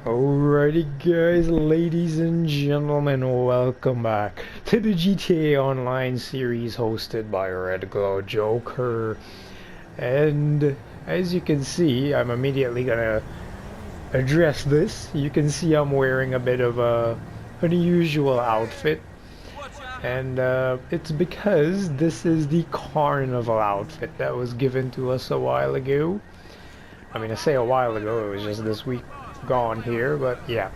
Alrighty guys, ladies and gentlemen, welcome back to the GTA Online series hosted by Red Glow Joker. And as you can see, I'm immediately gonna address this. You can see I'm wearing a bit of a unusual outfit. And it's because this is the carnival outfit that was given to us a while ago. I mean, I say a while ago, it was just this week gone here, but yeah.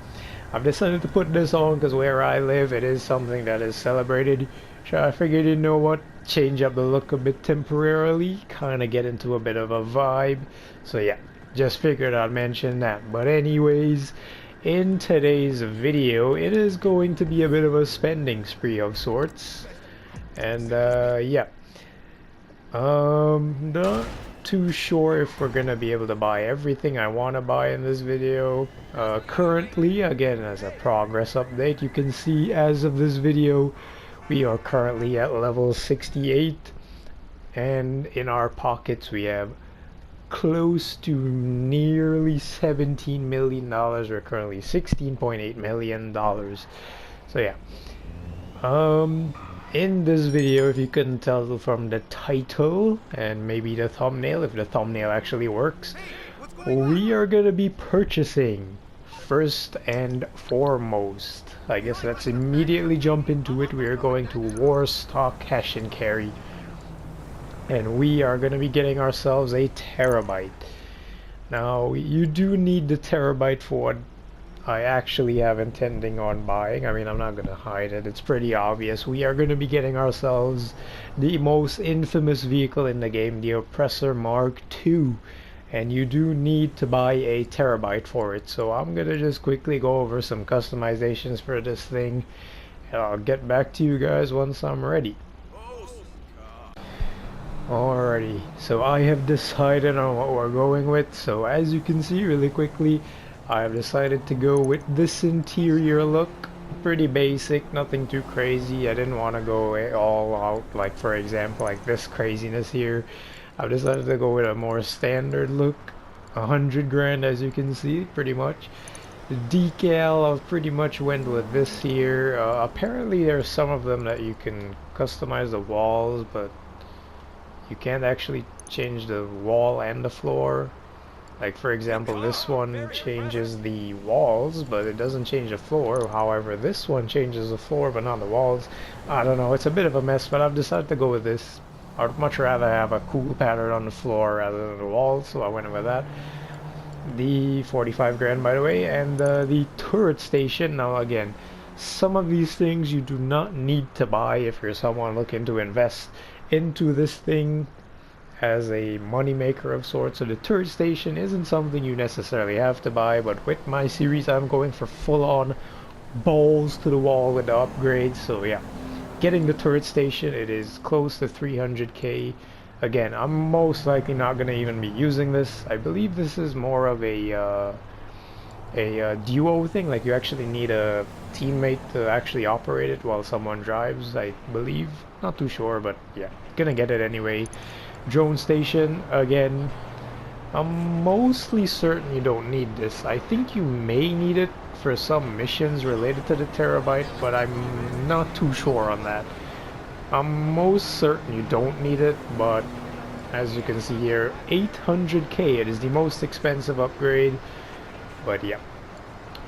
I've decided to put this on because where I live, it is something that is celebrated. So I figured, you know what, change up the look a bit temporarily, kind of get into a bit of a vibe. So yeah, just figured I'd mention that. But anyways, in today's video, it is going to be a bit of a spending spree of sorts. And yeah. Not too sure if we're gonna be able to buy everything I want to buy in this video. Currently, again, as a progress update, you can see as of this video, we are currently at level 68, and in our pockets we have close to nearly $17 million. We're currently $16.8 million. So yeah. In this video, if you couldn't tell from the title and maybe the thumbnail, if the thumbnail actually works, we are going to be purchasing first and foremost. I guess let's immediately jump into it. We are going to Warstock Cash and Carry, and we are going to be getting ourselves a terabyte. Now, you do need the terabyte for what I actually have intending on buying. I mean, I'm not gonna hide it, it's pretty obvious. We are gonna be getting ourselves the most infamous vehicle in the game, the Oppressor Mark II, and you do need to buy a terabyte for it. So I'm gonna just quickly go over some customizations for this thing, and I'll get back to you guys once I'm ready. Alrighty, so I have decided on what we're going with. So as you can see really quickly, I've decided to go with this interior look. Pretty basic, nothing too crazy. I didn't want to go all out, like for example, like this craziness here. I've decided to go with a more standard look. 100 grand, as you can see, pretty much. The decal, I've pretty much went with this here. Apparently there's some of them that you can customize the walls, but you can't actually change the wall and the floor. Like for example, this one changes the walls, but it doesn't change the floor. However, this one changes the floor, but not the walls. I don't know, it's a bit of a mess, but I've decided to go with this. I'd much rather have a cool pattern on the floor rather than the walls, so I went with that. The 45 grand, by the way, and the turret station. Now again, some of these things you do not need to buy if you're someone looking to invest into this thing as a money maker of sorts. So the turret station isn't something you necessarily have to buy, but with my series I'm going for full-on balls to the wall with the upgrades. So yeah, getting the turret station, it is close to 300k. Again, I'm most likely not going to even be using this. I believe this is more of a duo thing, like you actually need a teammate to actually operate it while someone drives, I believe. Not too sure, but yeah, gonna get it anyway. Drone station, again, I'm mostly certain you don't need this. I think you may need it for some missions related to the terabyte, but I'm not too sure on that. I'm most certain you don't need it, but as you can see here, 800k, it is the most expensive upgrade. But yeah,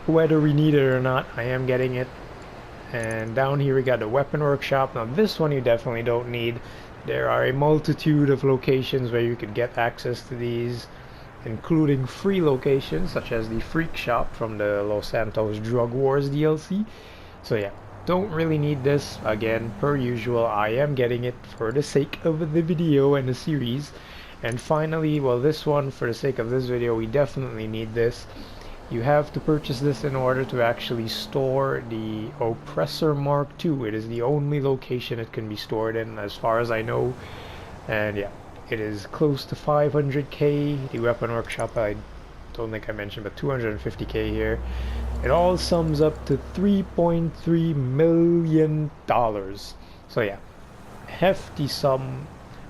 whether we need it or not, I am getting it. And down here we got the weapon workshop. Now this one you definitely don't need. There are a multitude of locations where you could get access to these, including free locations such as the Freak Shop from the Los Santos Drug Wars DLC. So yeah, don't really need this. Again, per usual, I am getting it for the sake of the video and the series. And finally, well, this one, for the sake of this video, we definitely need this. You have to purchase this in order to actually store the Oppressor Mark II. It is the only location it can be stored in, as far as I know. And yeah, it is close to 500k. The Weapon Workshop, I don't think I mentioned, but 250k here. It all sums up to $3.3 million. So yeah, hefty sum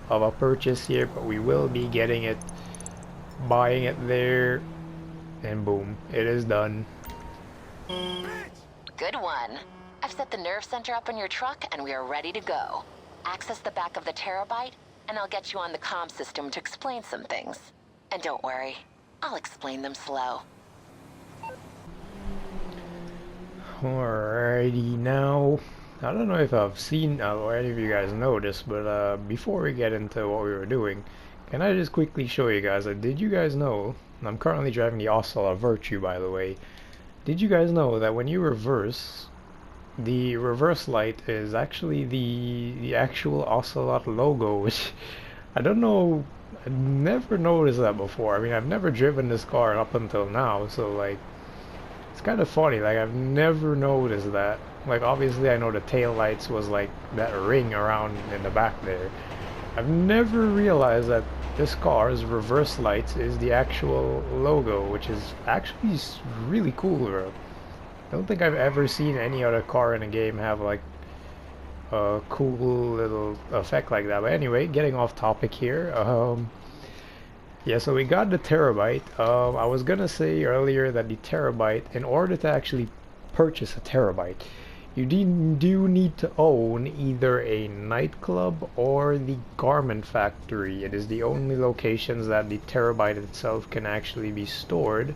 of a purchase here, but we will be getting it, buying it there. And boom, it is done. Good one. I've set the nerve center up in your truck and we are ready to go. Access the back of the Terabyte and I'll get you on the comm system to explain some things. And don't worry, I'll explain them slow. Alrighty, now, I don't know if I've seen or any of you guys noticed, but before we get into what we were doing, can I just quickly show you guys that did you guys know, and I'm currently driving the Ocelot Virtue by the way, did you guys know that when you reverse, the reverse light is actually the actual Ocelot logo, which I don't know, I never noticed that before. I mean, I've never driven this car up until now, so like, it's kind of funny, like I've never noticed that. Like obviously I know the tail lights was like that ring around in the back there. I've never realized that this car's reverse lights is the actual logo, which is actually really cool, bro. I don't think I've ever seen any other car in a game have like a cool little effect like that. But anyway, getting off topic here. Yeah, so we got the Terabyte. I was gonna say earlier that the Terabyte, in order to actually purchase a Terabyte, you do need to own either a nightclub or the garment factory. It is the only locations that the Terabyte itself can actually be stored.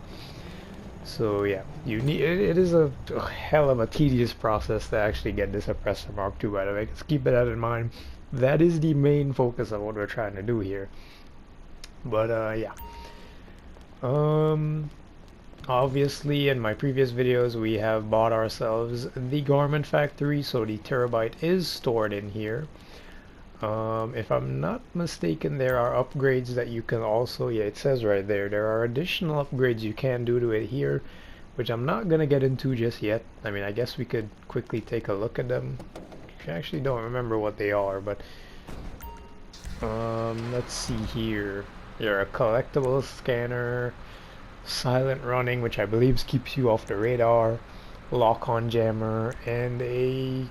So yeah, you need it is a hell of a tedious process to actually get this Oppressor Mark II, by the way. Let's keep that in mind. That is the main focus of what we're trying to do here. But yeah. Obviously in my previous videos we have bought ourselves the garment factory, so the Terabyte is stored in here. If I'm not mistaken, there are upgrades that you can also, yeah, it says right there, there are additional upgrades you can do to it here, which I'm not gonna get into just yet. I mean, I guess we could quickly take a look at them. I actually don't remember what they are, but let's see here. You're a collectible scanner, silent running, which I believe keeps you off the radar, lock-on jammer, and a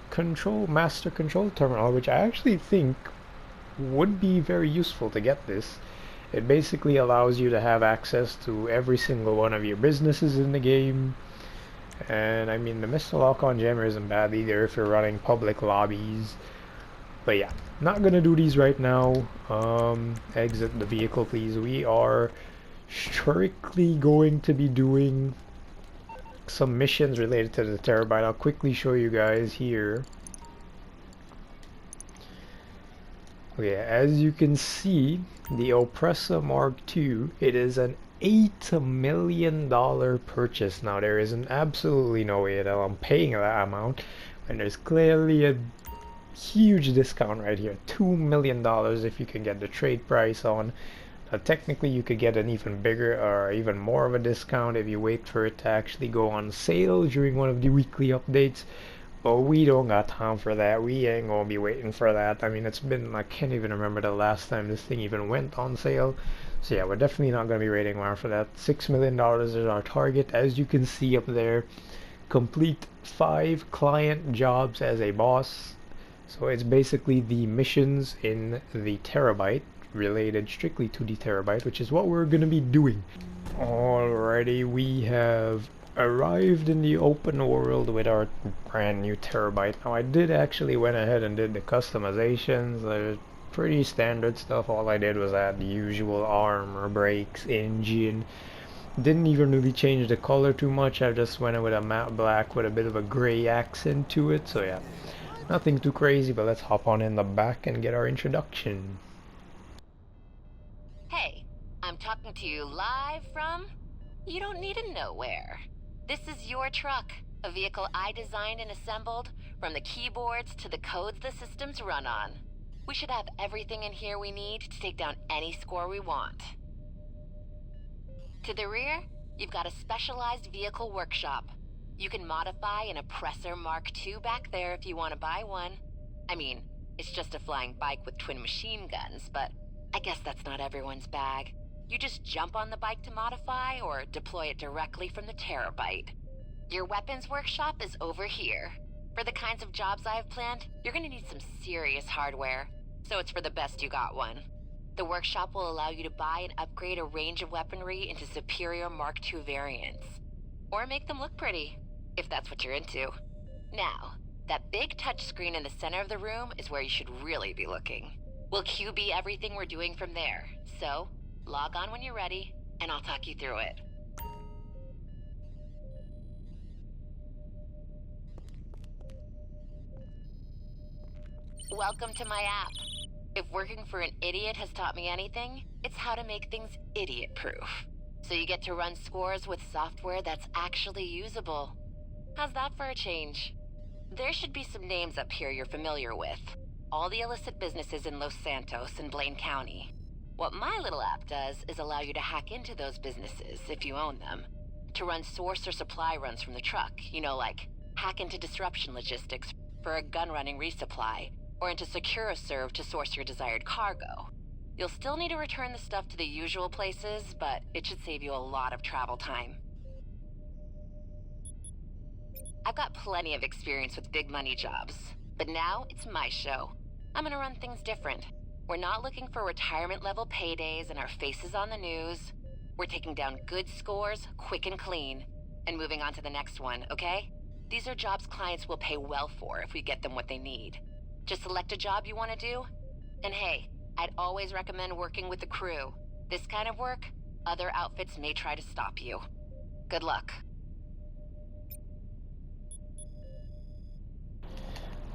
master control terminal, which I actually think would be very useful to get this. It basically allows you to have access to every single one of your businesses in the game. And I mean, the Mr. Lock-on jammer isn't bad either if you're running public lobbies. But yeah, not gonna do these right now. Exit the vehicle, please. We are strictly going to be doing some missions related to the Terabyte. I'll quickly show you guys here. Okay, as you can see, the Oppressor Mark II, it is an $8 million purchase. Now there is absolutely no way that I'm paying that amount, and there's clearly a huge discount right here. $2 million if you can get the trade price on. Technically you could get an even bigger or even more of a discount if you wait for it to actually go on sale during one of the weekly updates, but we don't got time for that. We ain't gonna be waiting for that. I mean, it's been, I can't even remember the last time this thing even went on sale. So yeah, we're definitely not gonna be waiting around for that. $6 million is our target. As you can see up there, complete 5 client jobs as a boss. So it's basically the missions in the Terabyte, related strictly to the Terabyte, which is what we're gonna be doing. Alrighty, we have arrived in the open world with our brand new Terabyte. Now I did actually went ahead and did the customizations. They're pretty standard stuff. All I did was add the usual armor, brakes, engine. Didn't even really change the color too much. I just went in with a matte black with a bit of a gray accent to it. So yeah, nothing too crazy, but let's hop on in the back and get our introduction. Hey, I'm talking to you live from... You don't need to know where. This is your truck, a vehicle I designed and assembled, from the keyboards to the codes the systems run on. We should have everything in here we need to take down any score we want. To the rear, you've got a specialized vehicle workshop. You can modify an Oppressor Mark II back there if you want to buy one. I mean, it's just a flying bike with twin machine guns, but I guess that's not everyone's bag. You just jump on the bike to modify or deploy it directly from the Terabyte. Your weapons workshop is over here. For the kinds of jobs I have planned, you're gonna need some serious hardware, so it's for the best you got one. The workshop will allow you to buy and upgrade a range of weaponry into superior Mark II variants. Or make them look pretty, if that's what you're into. Now, that big touchscreen in the center of the room is where you should really be looking. We'll QB everything we're doing from there, so log on when you're ready, and I'll talk you through it. Welcome to my app. If working for an idiot has taught me anything, it's how to make things idiot-proof. So you get to run scores with software that's actually usable. How's that for a change? There should be some names up here you're familiar with. All the illicit businesses in Los Santos and Blaine County. What my little app does is allow you to hack into those businesses, if you own them, to run source or supply runs from the truck. You know, like hack into disruption logistics for a gun-running resupply, or into SecuraServe to source your desired cargo. You'll still need to return the stuff to the usual places, but it should save you a lot of travel time. I've got plenty of experience with big money jobs, but now it's my show. I'm gonna run things different. We're not looking for retirement-level paydays and our faces on the news. We're taking down good scores, quick and clean, and moving on to the next one, okay? These are jobs clients will pay well for if we get them what they need. Just select a job you want to do, and hey, I'd always recommend working with the crew. This kind of work, other outfits may try to stop you. Good luck.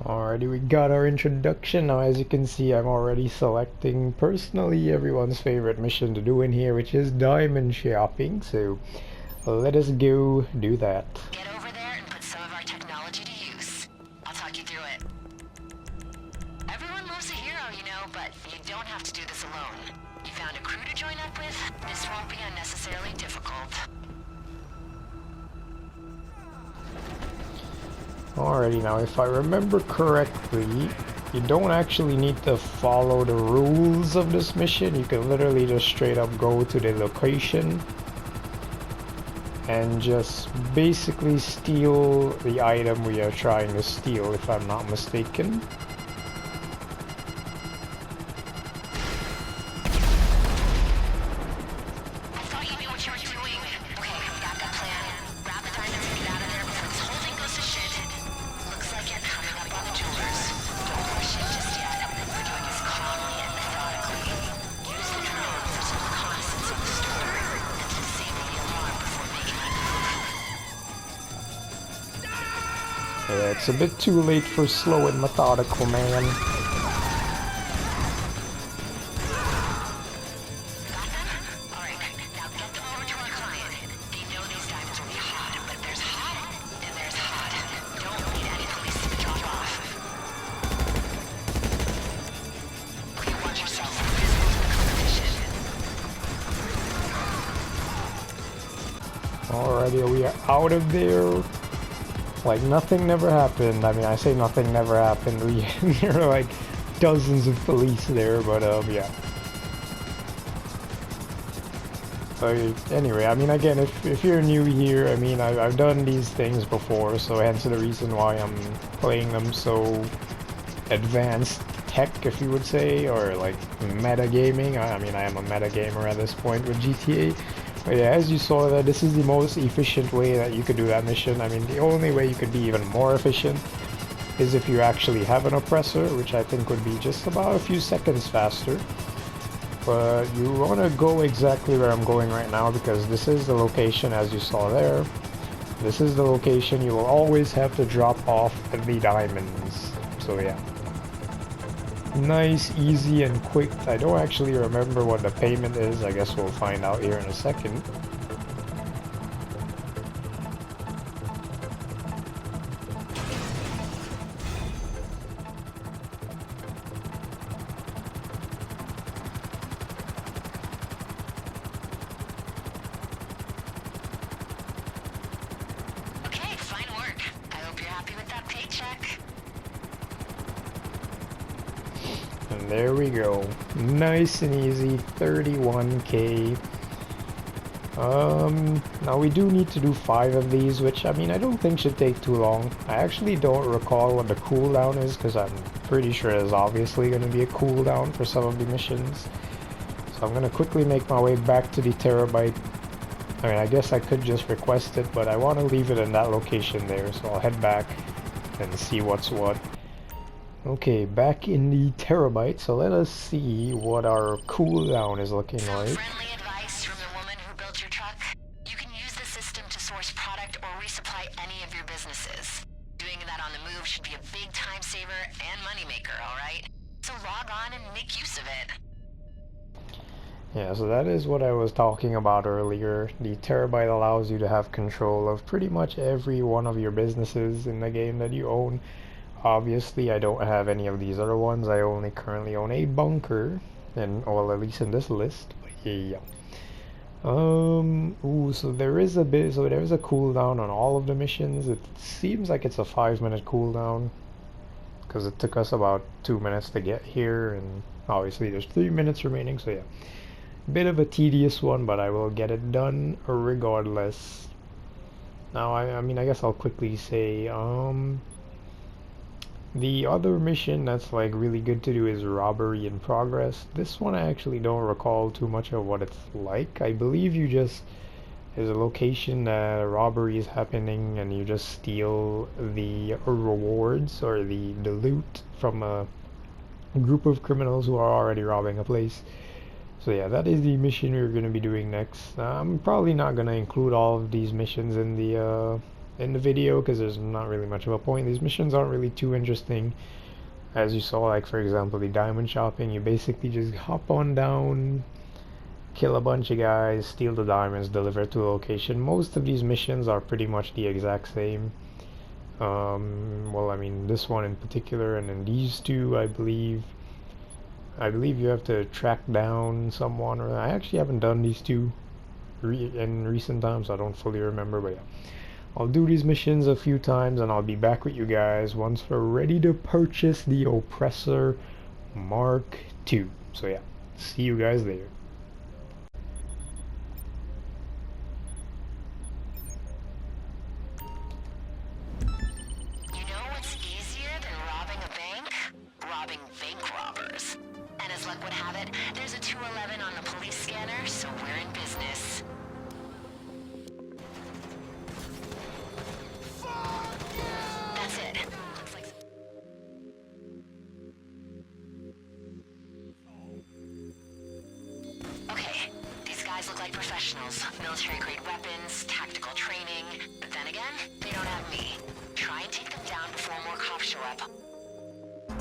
Alrighty, we got our introduction. Now as you can see, I'm already selecting personally everyone's favorite mission to do in here, which is diamond shopping, so let us go do that. Get over there and put some of our technology to use. I'll talk you through it. Everyone loves a hero, you know, but you don't have to do this alone. You found a crew to join up with? This won't be unnecessarily difficult. Alrighty, now if I remember correctly, you don't actually need to follow the rules of this mission. You can literally just straight up go to the location and just basically steal the item we are trying to steal, if I'm not mistaken. Yeah, it's a bit too late for slow and methodical, man. Alrighty, we are out of there. Like nothing never happened. I mean, I say nothing never happened. There are like dozens of police there, but yeah. So anyway, I mean, again, if you're new here, I mean, I've done these things before, so hence the reason why I'm playing them so advanced tech, if you would say, or like metagaming. I mean, I am a metagamer at this point with GTA. But yeah, as you saw, that this is the most efficient way that you could do that mission. I mean, the only way you could be even more efficient is if you actually have an oppressor, which I think would be just about a few seconds faster. But you want to go exactly where I'm going right now, because this is the location, as you saw there. This is the location you will always have to drop off the diamonds. So yeah. Nice, easy, and quick. I don't actually remember what the payment is. I guess we'll find out here in a second. Okay, fine work. I hope you're happy with that paycheck. And there we go. Nice and easy, 31k. Now we do need to do 5 of these, which I mean I don't think should take too long. I actually don't recall what the cooldown is, because I'm pretty sure there's obviously going to be a cooldown for some of the missions. So I'm gonna quickly make my way back to the Terabyte. I mean, I guess I could just request it, but I want to leave it in that location there, so I'll head back and see what's what. Okay, back in the Terabyte, so let us see what our cooldown is looking Some like. friendly advice from the woman who built your truck. You can use the system to source product or resupply any of your businesses. Doing that on the move should be a big time saver and moneymaker, alright? So log on and make use of it. Yeah, so that is what I was talking about earlier. The Terabyte allows you to have control of pretty much every one of your businesses in the game that you own. Obviously, I don't have any of these other ones. I only currently own a bunker, and well, at least in this list. But yeah. Ooh, so there is a cooldown on all of the missions. It seems like it's a 5-minute cooldown, because it took us about 2 minutes to get here, and obviously there's 3 minutes remaining, so yeah. Bit of a tedious one, but I will get it done regardless. Now, I mean, I guess I'll quickly say, the other mission that's like really good to do is Robbery in Progress. This one I actually don't recall too much of what it's like. I believe you just, there's a location that a robbery is happening and you just steal the rewards or the loot from a group of criminals who are already robbing a place. So yeah, that is the mission we're going to be doing next. I'm probably not going to include all of these missions in the video because there's not really much of a point. These missions aren't really too interesting. As you saw, like for example, the diamond shopping, you basically just hop on down, kill a bunch of guys, steal the diamonds, deliver to a location. Most of these missions are pretty much the exact same. Well, I mean, this one in particular, and then these two, I believe you have to track down someone, or I actually haven't done these two in recent times, so I don't fully remember, but yeah. I'll do these missions a few times and I'll be back with you guys once we're ready to purchase the Oppressor Mark II. So yeah, see you guys later. You know what's easier than robbing a bank? Robbing bank robbers. And as luck would have it, there's a 211 on the police scanner, so we're in business. That's it. Looks like... Okay, these guys look like professionals. Military-grade weapons, tactical training. But then again, they don't have me. Try and take them down before more cops show up.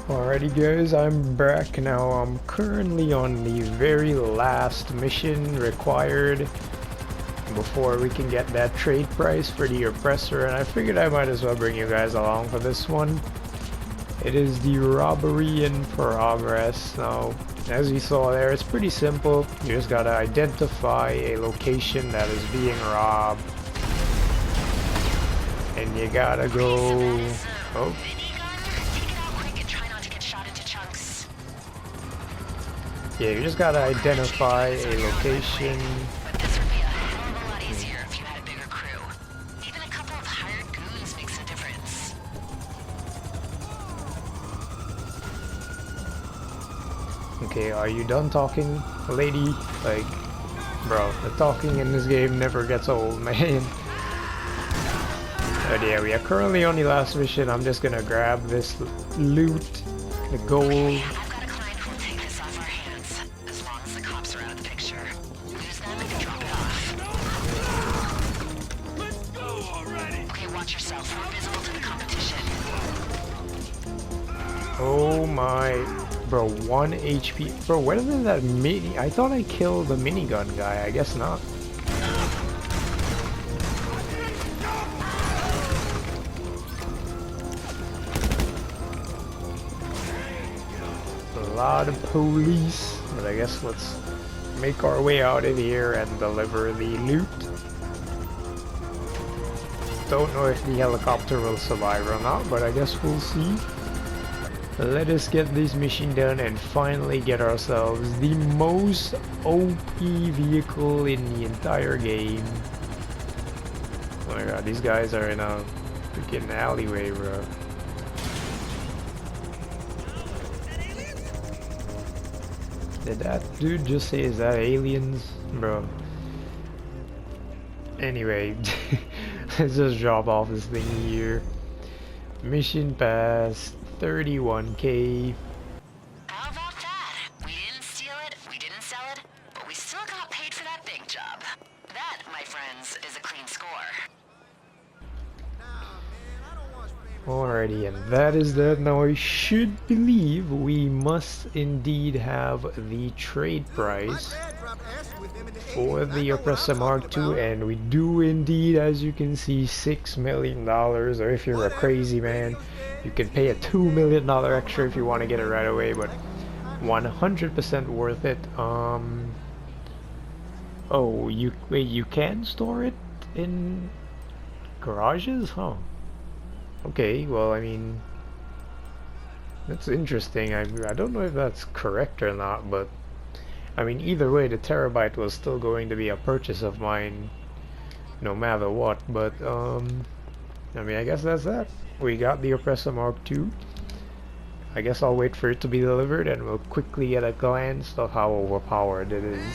Alrighty guys, I'm back now. I'm currently on the very last mission required before we can get that trade price for the Oppressor, and I figured I might as well bring you guys along for this one. It is the Robbery in Progress. Now, as you saw there, it's pretty simple. You just gotta identify a location that is being robbed, and you gotta go... Oh. Yeah, you just gotta identify a location. But this would be a hell of a lot easier if you had a bigger crew. Even a couple of hired goons makes a difference. Okay, are you done talking, lady? Like, bro, the talking in this game never gets old, man. But yeah, we are currently on the last mission. I'm just gonna grab this loot, the gold. I've got a client who will take this off our hands, as long as the cops are out of the picture. Lose them and drop it off. Let's go already! Okay, watch yourself. We're visible to the competition. Oh my, bro, 1 HP. Bro, where did that mini? I thought I killed the minigun guy. I guess not. A lot of police, but I guess let's make our way out of here and deliver the loot. Don't know if the helicopter will survive or not, but I guess we'll see. Let us get this mission done and finally get ourselves the most OP vehicle in the entire game. Oh my god, these guys are in a freaking alleyway, bro. Did that dude just say, is that aliens? Bro. Anyway, let's just drop off this thing here. Mission pass, 31K. How about that? We didn't steal it, we didn't sell it, but we still got paid for that big job. That, my friends, is a clean score. Alrighty, and that is that. Now I should believe we must indeed have the trade price for the Oppressor Mark II, and we do indeed, as you can see, $6 million, or if you're a crazy man, you can pay a $2 million extra if you want to get it right away, but 100% worth it. Oh, wait, you can store it in garages? Huh. Okay, well, I mean, that's interesting. I don't know if that's correct or not, but I mean, either way, the Terabyte was still going to be a purchase of mine, no matter what. But I mean, I guess that's that. We got the Oppressor Mark II. I guess I'll wait for it to be delivered, and we'll quickly get a glance of how overpowered it is.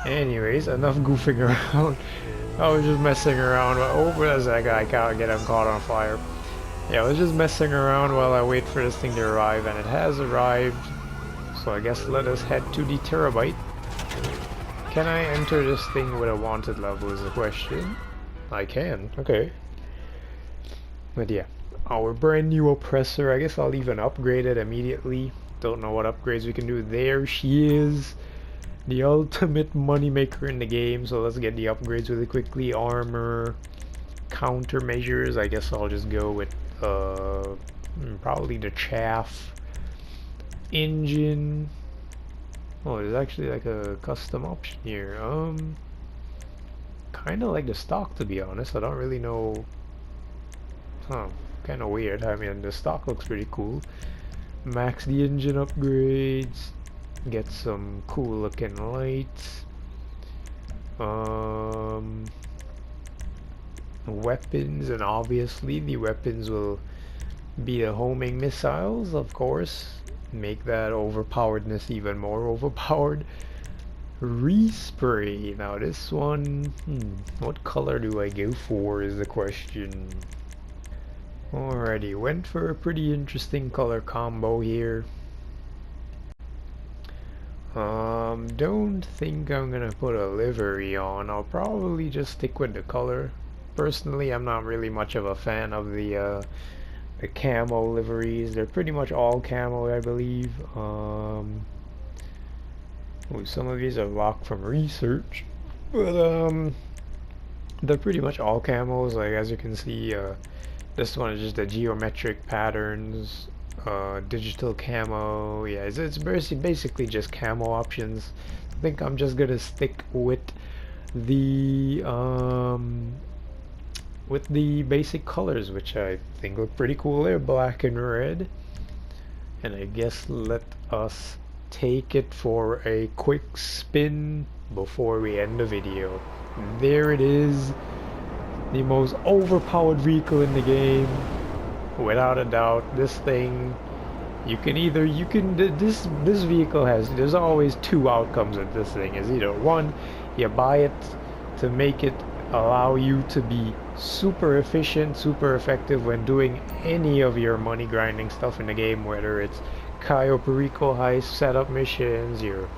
Anyways, enough goofing around. I was just messing around. Oh, there's that guy. I can't get him caught on fire. Yeah, I was just messing around while I wait for this thing to arrive, and it has arrived. So I guess let us head to the Terabyte. Can I enter this thing with a wanted level is the question. I can, okay. But yeah, our brand new oppressor. I guess I'll even upgrade it immediately. Don't know what upgrades we can do. There she is. The ultimate moneymaker in the game. So let's get the upgrades really quickly. Armor, countermeasures. I guess I'll just go with probably the chaff. Engine. Oh, there's actually like a custom option here. Kind of like the stock, to be honest. I don't really know. Huh, kind of weird. I mean, the stock looks pretty cool. Max the engine upgrades. Get some cool looking lights. Weapons, and obviously the weapons will be the homing missiles, of course. Make that overpoweredness even more overpowered. Respray. Now this one, what color do I go for is the question. Alrighty, went for a pretty interesting color combo here. Don't think I'm gonna put a livery on. I'll probably just stick with the color. Personally, I'm not really much of a fan of the camo liveries. They're pretty much all camo, I believe. Ooh, some of these are locked from research, but they're pretty much all camos. Like as you can see, this one is just the geometric patterns. Digital camo. Yeah, it's basically just camo options. I think I'm just gonna stick with the basic colors, which I think look pretty cool. They're black and red. And I guess let us take it for a quick spin before we end the video. There it is, the most overpowered vehicle in the game, without a doubt. This thing, this vehicle there's always two outcomes with this thing. Is either one, you buy it to make it allow you to be super efficient, super effective when doing any of your money grinding stuff in the game, whether it's Cayo Perico heist setup missions, your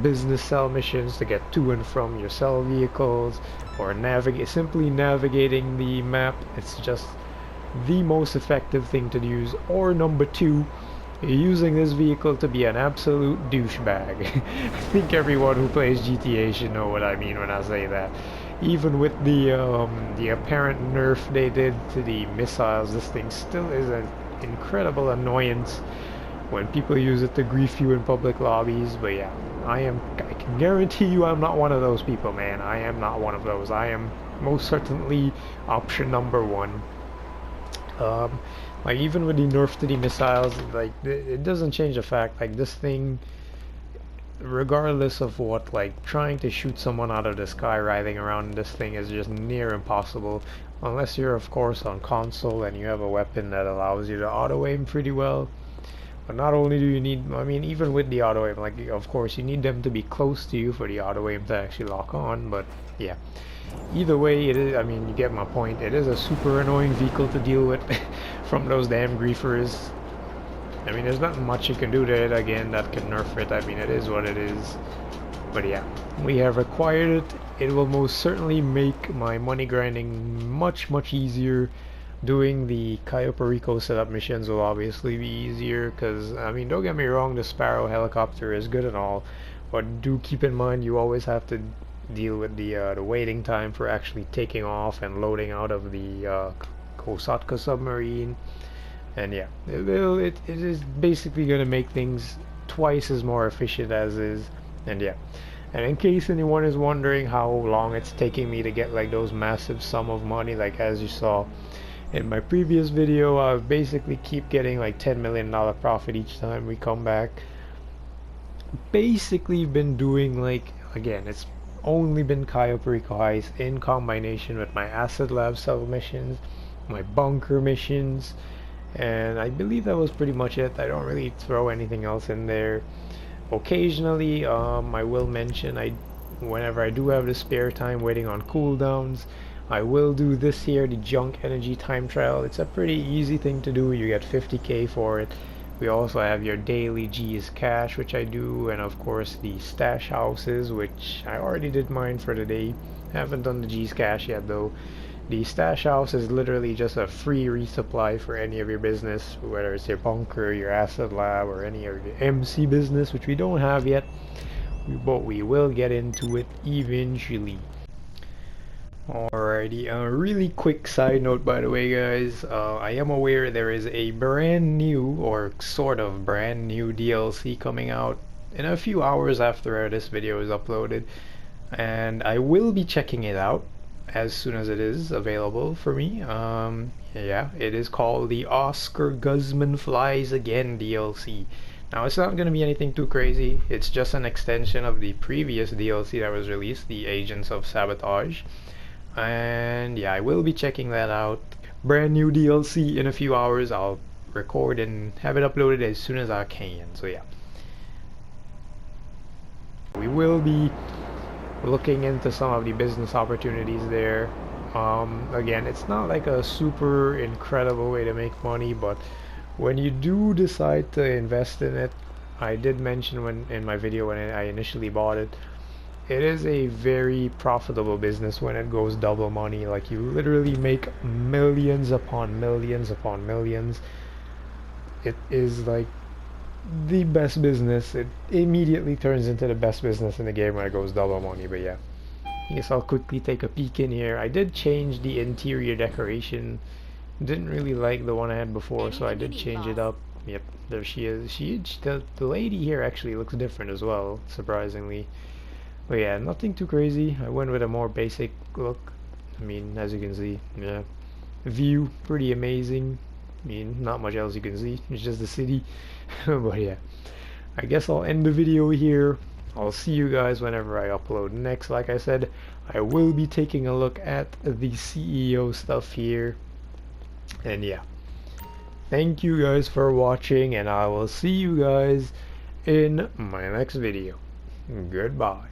business cell missions to get to and from your cell vehicles, or simply navigating the map. It's just the most effective thing to use. Or number two, you're using this vehicle to be an absolute douchebag. I think everyone who plays GTA should know what I mean when I say that. Even with the apparent nerf they did to the missiles, this thing still is an incredible annoyance when people use it to grief you in public lobbies. But yeah, I can guarantee you I'm not one of those people, man. I am not one of those. I am most certainly option number one. Um, like even with the nerf to the missiles, like it doesn't change the fact like this thing, regardless of what, like trying to shoot someone out of the sky riding around this thing is just near impossible unless you're of course on console and you have a weapon that allows you to auto aim pretty well. But not only do you need, I mean, even with the auto aim, like of course you need them to be close to you for the auto aim to actually lock on. But yeah, either way, it is, I mean, you get my point. It is a super annoying vehicle to deal with from those damn griefers. I mean, there's not much you can do to it, again, that can nerf it. I mean, it is what it is. But yeah, we have acquired it. It will most certainly make my money grinding much, much easier. Doing the Cayo Perico setup missions will obviously be easier, because, I mean, don't get me wrong, the Sparrow helicopter is good and all, but do keep in mind you always have to deal with the waiting time for actually taking off and loading out of the Kosatka submarine. And yeah, it is basically going to make things twice as more efficient as is. And yeah, and in case anyone is wondering how long it's taking me to get like those massive sum of money, like as you saw in my previous video, I basically keep getting like $10 million profit each time we come back. Basically been doing, like, again, it's only been Cayo Perico heist in combination with my Acid Lab sub missions, my bunker missions, and I believe that was pretty much it. I don't really throw anything else in there. Occasionally, I will mention, whenever I do have the spare time waiting on cooldowns, I will do this here, the Junk Energy time trial. It's a pretty easy thing to do. You get 50k for it. We also have your daily G's cash, which I do, and of course the stash houses, which I already did mine for the day. Haven't done the G's cash yet though. The stash house is literally just a free resupply for any of your business, whether it's your bunker, your acid lab, or any of your MC business, which we don't have yet, but we will get into it eventually. Alrighty, a really quick side note by the way guys, I am aware there is a brand new, or sort of brand new DLC coming out in a few hours after this video is uploaded, and I will be checking it out as soon as it is available for me. Yeah, it is called the Oscar Guzman Flies Again DLC. Now it's not going to be anything too crazy, it's just an extension of the previous DLC that was released, the Agents of Sabotage. And yeah, I will be checking that out. Brand new DLC in a few hours. I'll record and have it uploaded as soon as I can. So yeah, we will be looking into some of the business opportunities there. Again, it's not like a super incredible way to make money, but when you do decide to invest in it, I did mention in my video when I initially bought it, it is a very profitable business when it goes double money. Like, you literally make millions upon millions upon millions. It is like the best business. It immediately turns into the best business in the game when it goes double money. But yeah, I guess I'll quickly take a peek in here. I did change the interior decoration. Didn't really like the one I had before, so I did change it up. Yep, there she is. The lady here actually looks different as well, surprisingly. But yeah, nothing too crazy. I went with a more basic look. I mean, as you can see, yeah, view pretty amazing. I mean, not much else you can see. It's just the city. But yeah, I guess I'll end the video here. I'll see you guys whenever I upload next. Like I said, I will be taking a look at the CEO stuff here. And yeah, thank you guys for watching, and I will see you guys in my next video. Goodbye.